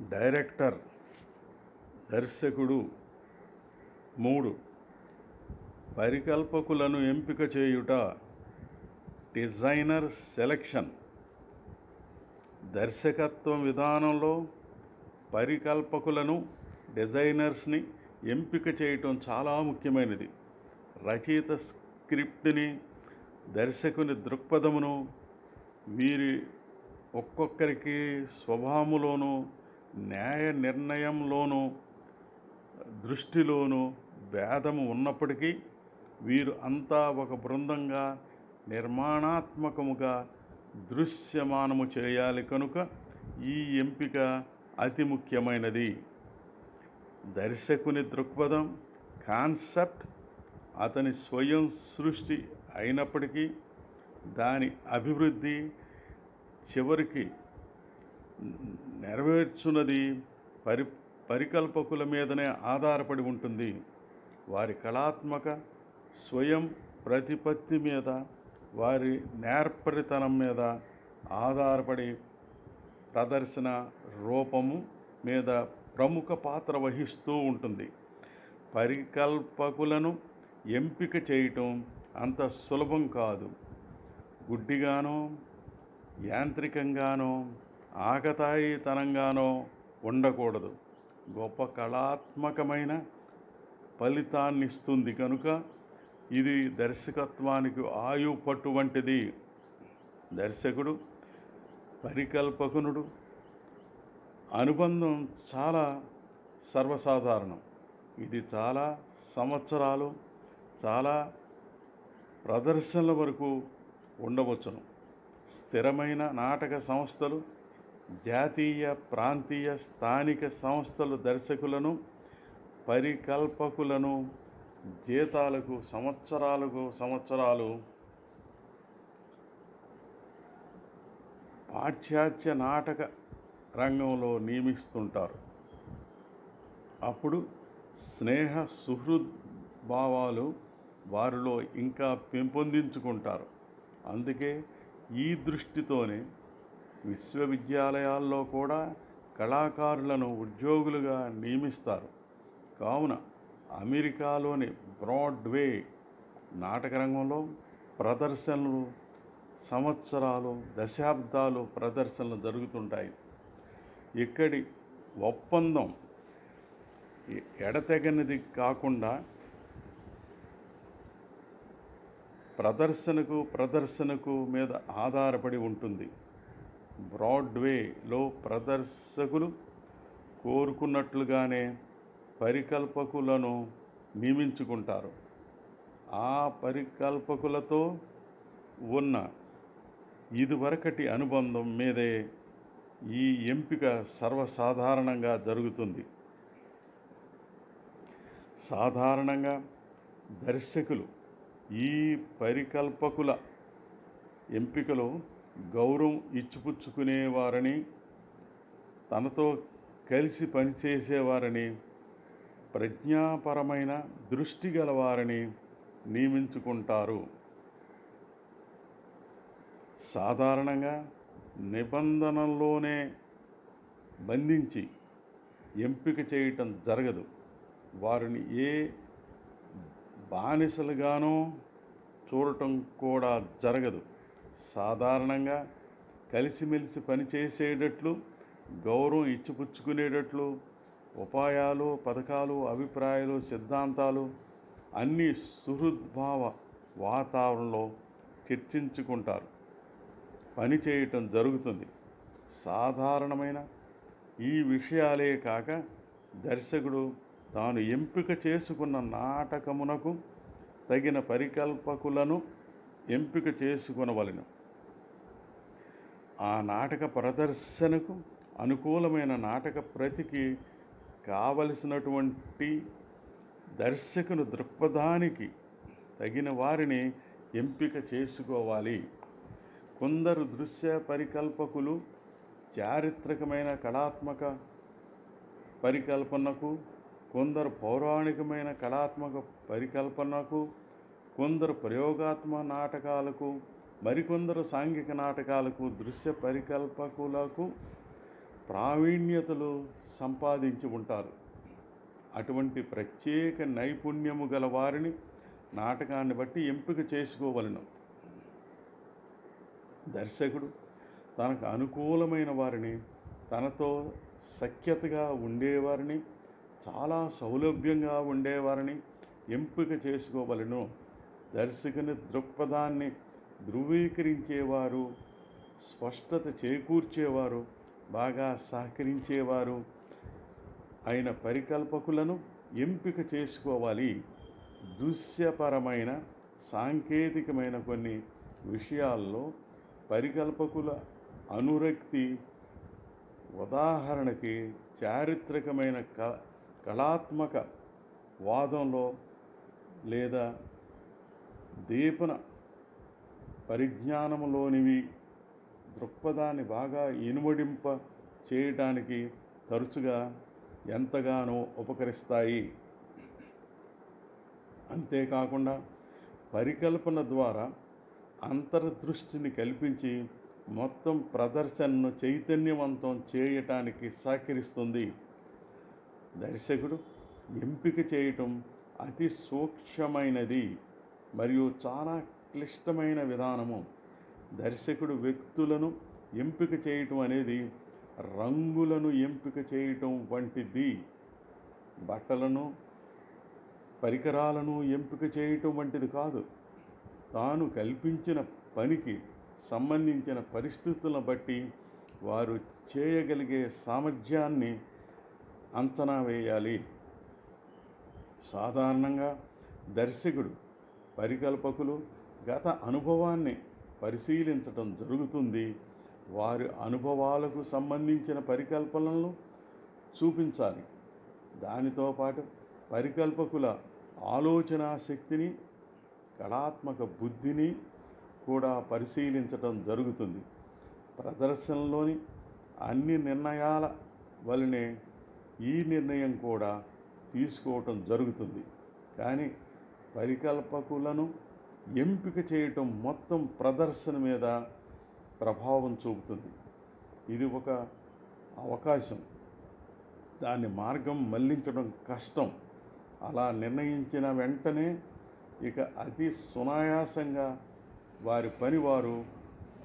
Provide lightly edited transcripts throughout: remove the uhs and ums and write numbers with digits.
Director, దర్శకుడు. 3. పరికల్పకులను ఎంపిక చేయుట, డిజైనర్ సెలక్షన్. దర్శకత్వం విధానంలో పరికల్పకులను, డిజైనర్స్ని ఎంపిక చేయటం చాలా ముఖ్యమైనది. రచయిత స్క్రిప్ట్ని, దర్శకుని దృక్పథమును, వీరి ఒక్కొక్కరికి స్వభావములోనూ, న్యాయ నిర్ణయంలోనూ, దృష్టిలోనూ భేదము ఉన్నప్పటికీ వీరు అంతా ఒక బృందంగా నిర్మాణాత్మకముగా దృశ్యమానము చేయాలి కనుక ఈ ఎంపిక అతి ముఖ్యమైనది. దర్శకుని దృక్పథం, కాన్సెప్ట్ అతని స్వయం సృష్టి అయినప్పటికీ దాని అభివృద్ధి చివరికి నెరవేర్చున్నది పరికల్పకుల మీదనే ఆధారపడి ఉంటుంది. వారి కళాత్మక స్వయం ప్రతిపత్తి మీద, వారి నేర్పరితనం మీద ఆధారపడి ప్రదర్శన రూపము మీద ప్రముఖ పాత్ర వహిస్తూ ఉంటుంది. పరికల్పకులను ఎంపిక చేయటం అంత సులభం కాదు. గుడ్డిగానో, యాంత్రికంగానో, ఆకతాయితనంగానో ఉండకూడదు. గొప్ప కళాత్మకమైన ఫలితాన్నిస్తుంది కనుక ఇది దర్శకత్వానికి ఆయు పట్టు వంటిది. దర్శకుడు, పరికల్పకునుడు అనుబంధం చాలా సర్వసాధారణం. ఇది చాలా సంవత్సరాలు, చాలా ప్రదర్శనల వరకు ఉండవచ్చును. స్థిరమైన నాటక సంస్థలు, జాతీయ, ప్రాంతీయ, స్థానిక సంస్థలు దర్శకులను, పరికల్పకులను జీతాలకు సంవత్సరాలు పాశ్చాత్య నాటక రంగంలో నియమిస్తుంటారు. అప్పుడు స్నేహ సుహృద్భావాలు వారిలో ఇంకా పెంపొందించుకుంటారు. అందుకే ఈ దృష్టితోనే విశ్వవిద్యాలయాల్లో కూడా కళాకారులను ఉద్యోగులుగా నియమిస్తారు. కావున అమెరికాలోని బ్రాడ్వే నాటకరంగంలో ప్రదర్శనలు సంవత్సరాలు, దశాబ్దాలు ప్రదర్శనలు జరుగుతుంటాయి. ఇక్కడి ఒప్పందం ఎడతెగనిది కాకుండా ప్రదర్శనకు మీద ఆధారపడి ఉంటుంది. బ్రాడ్వేలో ప్రదర్శకులు కోరుకున్నట్లుగానే పరికల్పకులను నియమించుకుంటారు. ఆ పరికల్పకులతో ఉన్న ఇదివరకటి అనుబంధం మీదే ఈ ఎంపిక సర్వసాధారణంగా జరుగుతుంది. సాధారణంగా దర్శకులు ఈ పరికల్పకుల ఎంపికలో గౌరవం ఇచ్చిపుచ్చుకునేవారని, తనతో కలిసి పనిచేసేవారని, ప్రజ్ఞాపరమైన దృష్టి గలవారని నియమించుకుంటారు. సాధారణంగా నిబంధనల్లోనే బంధించి ఎంపిక చేయటం జరగదు. వారిని ఏ బానిసలుగానో చూడటం కూడా జరగదు. సాధారణంగా కలిసిమెలిసి పనిచేసేటట్లు, గౌరవం ఇచ్చిపుచ్చుకునేటట్లు ఉపాయాలు, పథకాలు, అభిప్రాయాలు, సిద్ధాంతాలు అన్నీ సుహృద్భావ వాతావరణంలో చర్చించుకుంటారు, పని చేయటం జరుగుతుంది. సాధారణమైన ఈ విషయాలే కాక దర్శకుడు తాను ఎంపిక చేసుకున్న నాటకమునకు తగిన పరికల్పకులను ఎంపిక చేసుకొనవలెను. ఆ నాటక ప్రదర్శనకు అనుకూలమైన నాటక ప్రతికి కావలసినటువంటి దర్శకుని దృక్పథానికి తగిన వారిని ఎంపిక చేసుకోవాలి. కొందరు దృశ్య పరికల్పకులు చారిత్రకమైన కళాత్మక పరికల్పనకు, కొందరు పౌరాణికమైన కళాత్మక పరికల్పనకు, కొందరు ప్రయోగాత్మక నాటకాలకు, మరికొందరు సాంఘిక నాటకాలకు దృశ్య పరికల్పకులకు ప్రావీణ్యతలు సంపాదించి ఉంటారు. అటువంటి ప్రత్యేక నైపుణ్యము గల వారిని నాటకాన్ని బట్టి ఎంపిక చేసుకోవలను. దర్శకుడు తనకు అనుకూలమైన వారిని, తనతో సఖ్యతగా ఉండేవారిని, చాలా సౌలభ్యంగా ఉండేవారిని ఎంపిక చేసుకోవలను. దర్శకుని దృక్పథాన్ని ధృవీకరించేవారు, స్పష్టత చేకూర్చేవారు, బాగా సహకరించేవారు అయిన పరికల్పకులను ఎంపిక చేసుకోవాలి. దృశ్యపరమైన సాంకేతికమైన కొన్ని విషయాల్లో పరికల్పకుల అనురక్తి, ఉదాహరణకి చారిత్రకమైన కళాత్మక వాదంలో లేదా దీపన పరిజ్ఞానంలోనివి దృక్పథాన్ని బాగా ఇనుమడింప చేయటానికి తరచుగా ఎంతగానో ఉపకరిస్తాయి. అంతేకాకుండా పరికల్పన ద్వారా అంతర్దృష్టిని కల్పించి మొత్తం ప్రదర్శనను చైతన్యవంతం చేయటానికి సహకరిస్తుంది. దర్శకుడు ఎంపిక చేయటం అతి సూక్ష్మమైనది మరియు చాలా క్లిష్టమైన విధానము. దర్శకుడు వ్యక్తులను ఎంపిక చేయటం అనేది రంగులను ఎంపిక చేయటం వంటిది. బట్టలను, పరికరాలను ఎంపిక చేయటం వంటిది కాదు. తాను కల్పించిన పనికి సంబంధించిన పరిస్థితులను బట్టి వారు చేయగలిగే సామర్థ్యాన్ని అంచనా వేయాలి. సాధారణంగా దర్శకుడు పరికల్పకులు గత అనుభవాన్ని పరిశీలించటం జరుగుతుంది. వారి అనుభవాలకు సంబంధించిన పరికల్పనలను చూపించాలి. దానితో పాటు పరికల్పకుల ఆలోచనా శక్తిని, కళాత్మక బుద్ధిని కూడా పరిశీలించటం జరుగుతుంది. ప్రదర్శనలోని అన్ని నిర్ణయాల వలనే ఈ నిర్ణయం కూడా తీసుకోవటం జరుగుతుంది. కానీ పరికల్పకులను ఎంపిక చేయటం మొత్తం ప్రదర్శన మీద ప్రభావం చూపుతుంది. ఇది ఒక అవకాశం, దాన్ని మార్గం మళ్లించడం కష్టం. అలా నిర్ణయించిన వెంటనే ఇక అతి సునాయాసంగా వారి పని వారు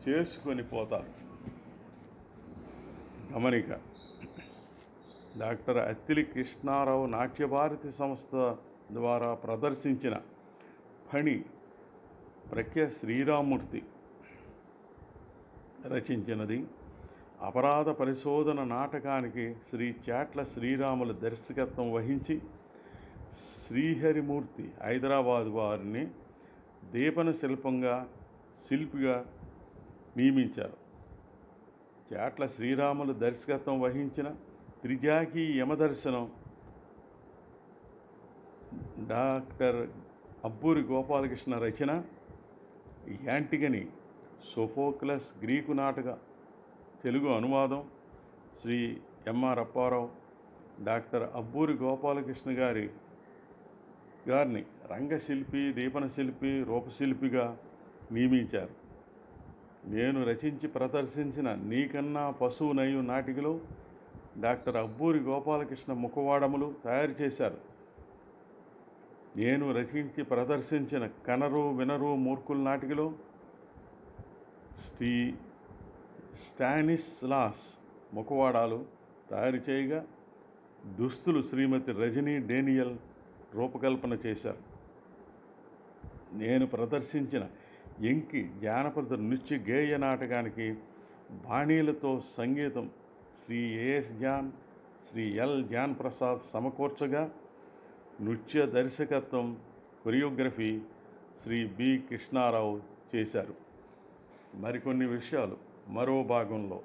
చేసుకొని పోతారు. గమనిక: డాక్టర్ అత్తిలి కృష్ణారావు నాట్యభారతి సంస్థ ద్వారా ప్రదర్శించిన ఫణి ప్రఖ్య శ్రీరామూర్తి రచించినది. అపరాధ పరిశోధన నాటకానికి శ్రీ చాట్ల శ్రీరాములు దర్శకత్వం వహించి శ్రీహరిమూర్తి హైదరాబాద్ వారిని దీపన శిల్పిగా నియమించారు. చాట్ల శ్రీరాములు దర్శకత్వం వహించిన త్రిజాకి యమదర్శనం డాక్టర్ అబ్బూరి గోపాలకృష్ణ రచన. యాంటిగని సోఫోక్లస్ గ్రీకు నాటక తెలుగు అనువాదం శ్రీ ఎంఆర్ అప్పారావు డాక్టర్ అబ్బూరి గోపాలకృష్ణ గారిని రంగశిల్పి, దీపన శిల్పి, రూపశిల్పిగా నియమించారు. నేను రచించి ప్రదర్శించిన నీకన్నా పశువు నయం నాటికలో డాక్టర్ అబ్బూరి గోపాలకృష్ణ ముఖవాడములు తయారు చేశారు. నేను రచించి ప్రదర్శించిన కనరు వినరు మూర్ఖుల నాటికలో స్టానిస్లాస్ ముఖవాడాలు తయారు చేయగా దుస్తులు శ్రీమతి రజనీ డేనియల్ రూపకల్పన చేశారు. నేను ప్రదర్శించిన ఎంకి జానపద నృత్య గేయ నాటకానికి బాణీలతో సంగీతం Shri A S John, Shri L John Prasad సమకూర్చగా నృత్య దర్శకత్వం, కొరియోగ్రఫీ శ్రీ బి కృష్ణారావు చేశారు. మరికొన్ని విషయాలు మరో భాగంలో.